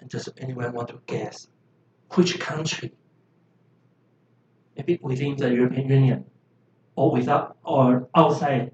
does anyone want to guess which country, maybe within the European Union or without or outside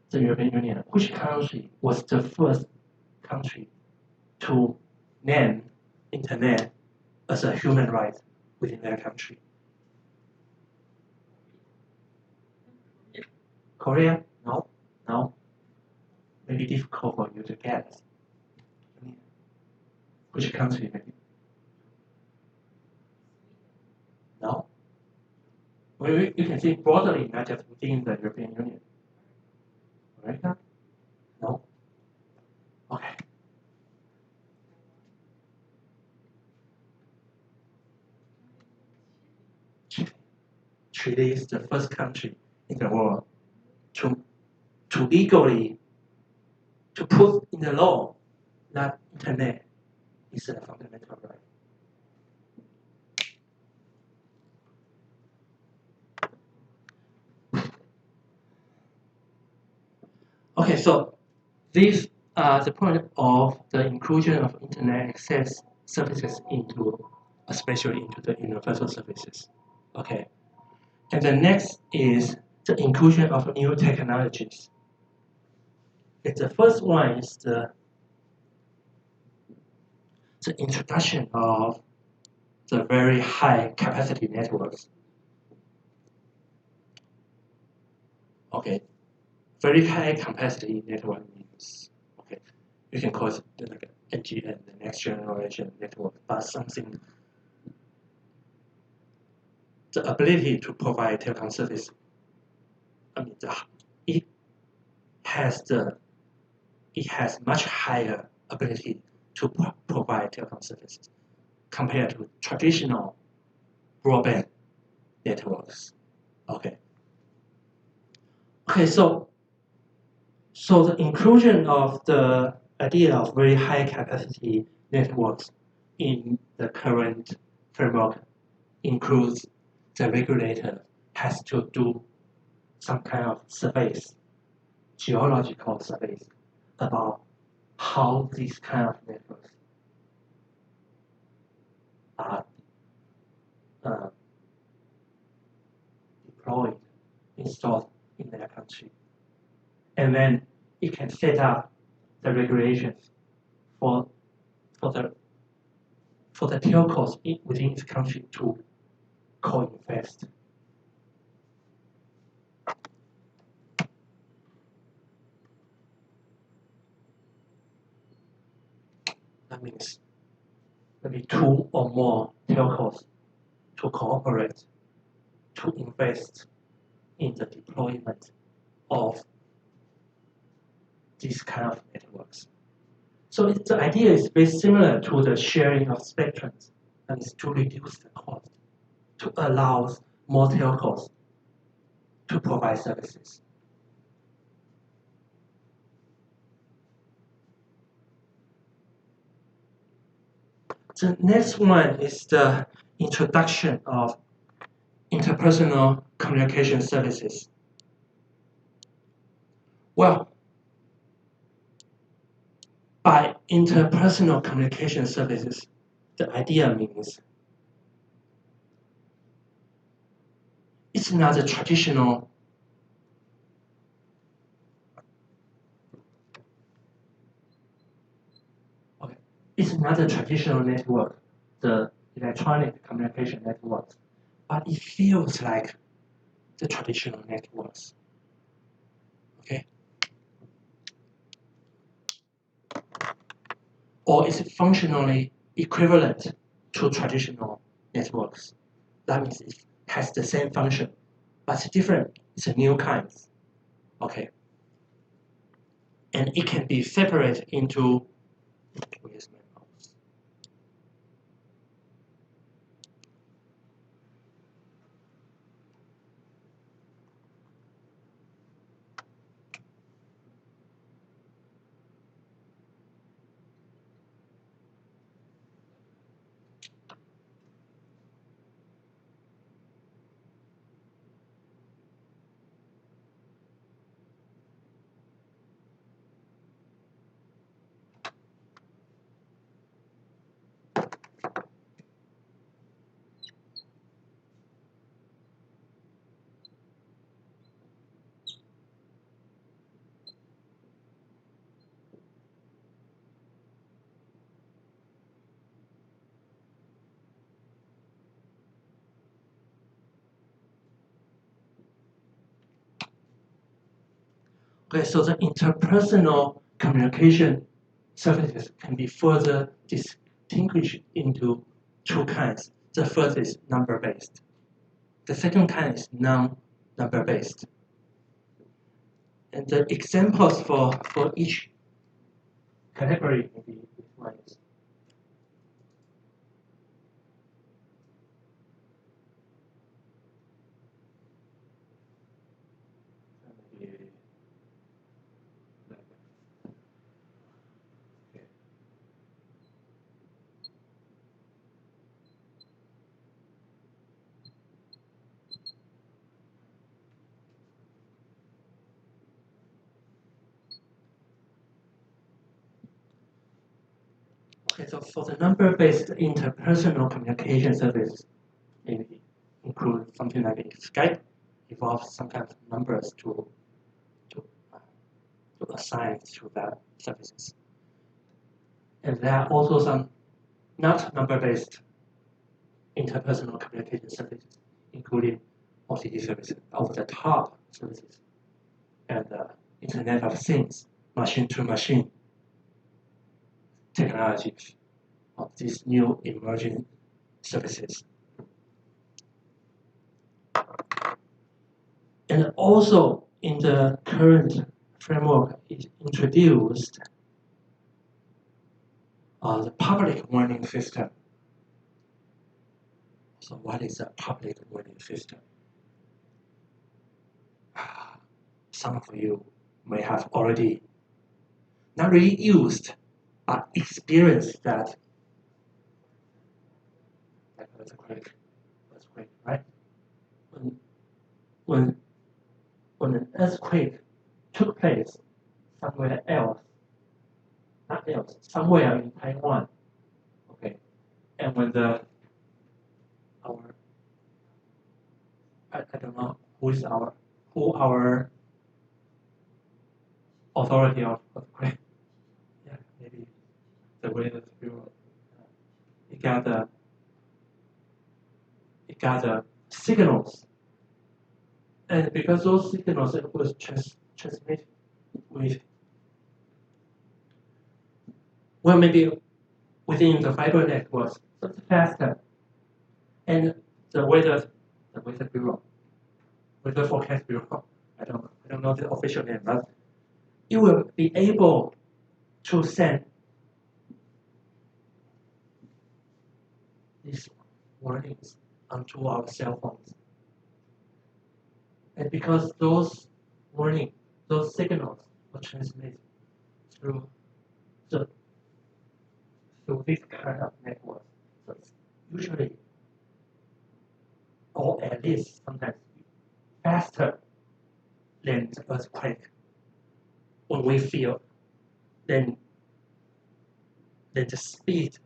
the European Union, which country was the first country to name Internet as a human right within their country? Korea? No, no. Maybe difficult for you to guess. Which country maybe? No. Well, you can think broadly, not just within the European Union. America? No. Okay. Chile is the first country in the world to legally to put in the law that Internet is a fundamental right. Okay, so this the point of the inclusion of Internet access services into, especially into the universal services. Okay, and the next is the inclusion of new technologies. Okay, the first one is the introduction of the very high capacity networks. Okay, very high capacity network means, okay, you can call it like NGN, the next generation network, but something, the ability to provide telecom service, I mean, it has much higher ability to provide telecom services compared to traditional broadband networks. Okay. Okay, so the inclusion of the idea of very high capacity networks in the current framework includes the regulator has to do some kind of surveys, geological surveys, about how these kind of networks are deployed, installed in their country. And then it can set up the regulations for the telcos within its country to co-invest. That means maybe 2 or more telcos to cooperate to invest in the deployment of these kind of networks. So the idea is very similar to the sharing of spectrum, and is to reduce the cost, to allow more telcos to provide services. The next one is the introduction of interpersonal communication services. Well, by interpersonal communication services, the idea means it's not a traditional network, the electronic communication networks, but it feels like the traditional networks. Okay? Or it's functionally equivalent to traditional networks. That means it has the same function, but it's different. It's a new kind. Okay. And it can be separated into, where's my mouse? Okay, so the interpersonal communication services can be further distinguished into two kinds. The first is number-based. The second kind is non-number-based. And the examples for each category may be defined. Okay, so for the number-based interpersonal communication service, it includes something like Skype, involves some kind of numbers to assign to that services. And there are also some not number-based interpersonal communication services, including OTT services, over-the-top services, and Internet of Things, machine-to-machine technologies of these new emerging services. And also in the current framework is introduced the public warning system. So what is a public warning system? Some of you may have already not really used, but experienced that. Earthquake, right? When an earthquake took place somewhere else, not else, somewhere in Taiwan, okay, and when I don't know who our authority of earthquake, yeah, maybe the Weather Bureau, it got the signals, and because those signals it was transmitted with, well, maybe within the fiber networks, so it's faster, and the weather bureau, weather forecast bureau, I don't know the official name, but it will be able to send these warnings onto our cell phones. And because those warnings, those signals are transmitted through this kind of network, so it's usually, or at least sometimes, faster than the earthquake when we feel, than the speed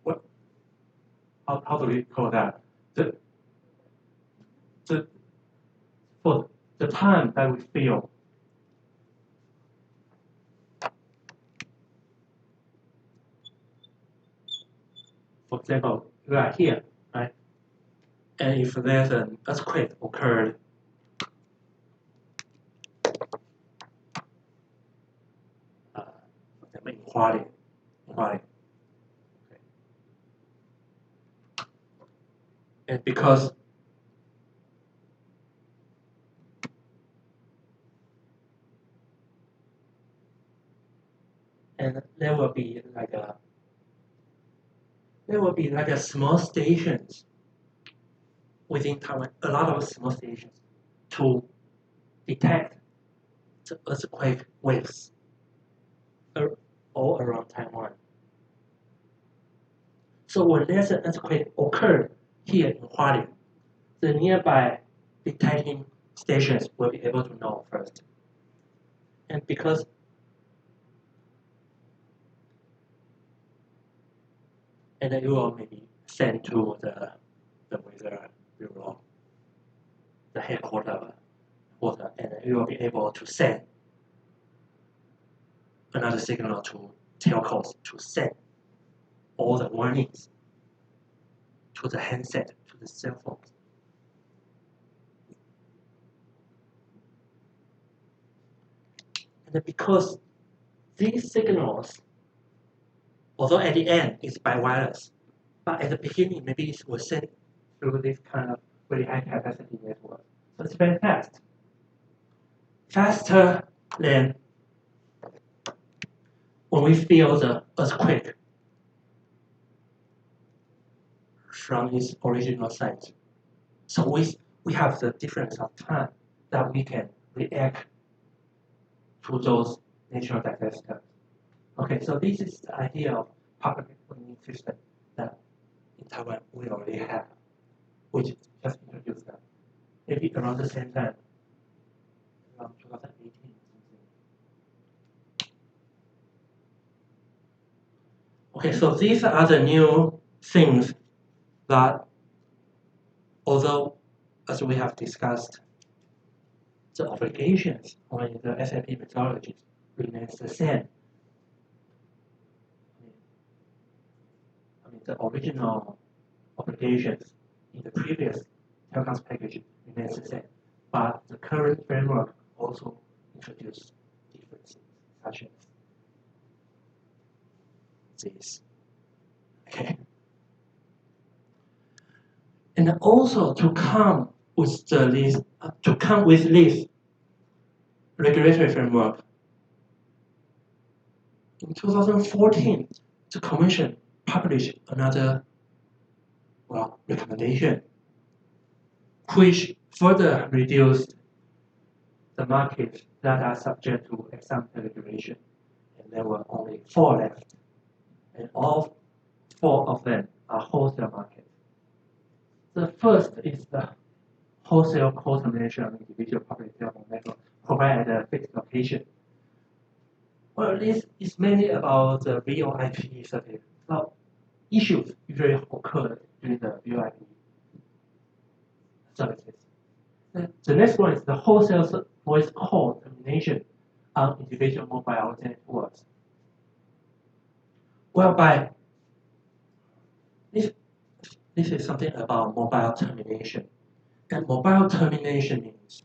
what how do we call that? The for the time that we feel. For example, we are here, right? And if there's an earthquake occurred, for example, in Hualien, okay. And because there will be like a small stations within Taiwan, a lot of small stations to detect the earthquake waves all around Taiwan. So when there's an earthquake occurred here in Hualien, the nearby detecting stations will be able to know first. And because and then you will maybe send to the weather bureau, the headquarters, and then you will be able to send another signal to telcos to send all the warnings to the handset, to the cell phone. And because these signals, although at the end it's by wireless, but at the beginning maybe it was sent through this kind of very high capacity network. So it's very fast. Faster than when we feel the earthquake from its original site. So we have the difference of time that we can react to those natural disasters. Okay, so this is the idea of public warning system that in Taiwan we already have, which just introduced that. Maybe around the same time, around 2018 or something. Okay, so these are the new things that, although as we have discussed, the obligations on the SAP methodologies remains the same. I mean, the original obligations in the previous telecoms package remains the same, but the current framework also introduced differences, such as this. Okay. And also to come with this regulatory framework, in 2014, the Commission published another recommendation, which further reduced the markets that are subject to ex-ante regulation, and there were only 4 left, and all 4 of them are wholesale markets. The first is the wholesale co-termination of individual public telephone network provided at a fixed location. Well, this is mainly about the VoIP service. So issues usually occur during the VoIP services. The next one is the wholesale voice call termination on individual mobile networks, whereby this is something about mobile termination. And mobile termination means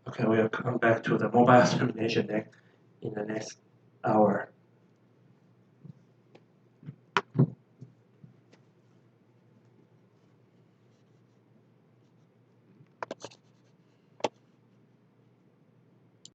okay, we'll come back to the mobile termination in the next hour.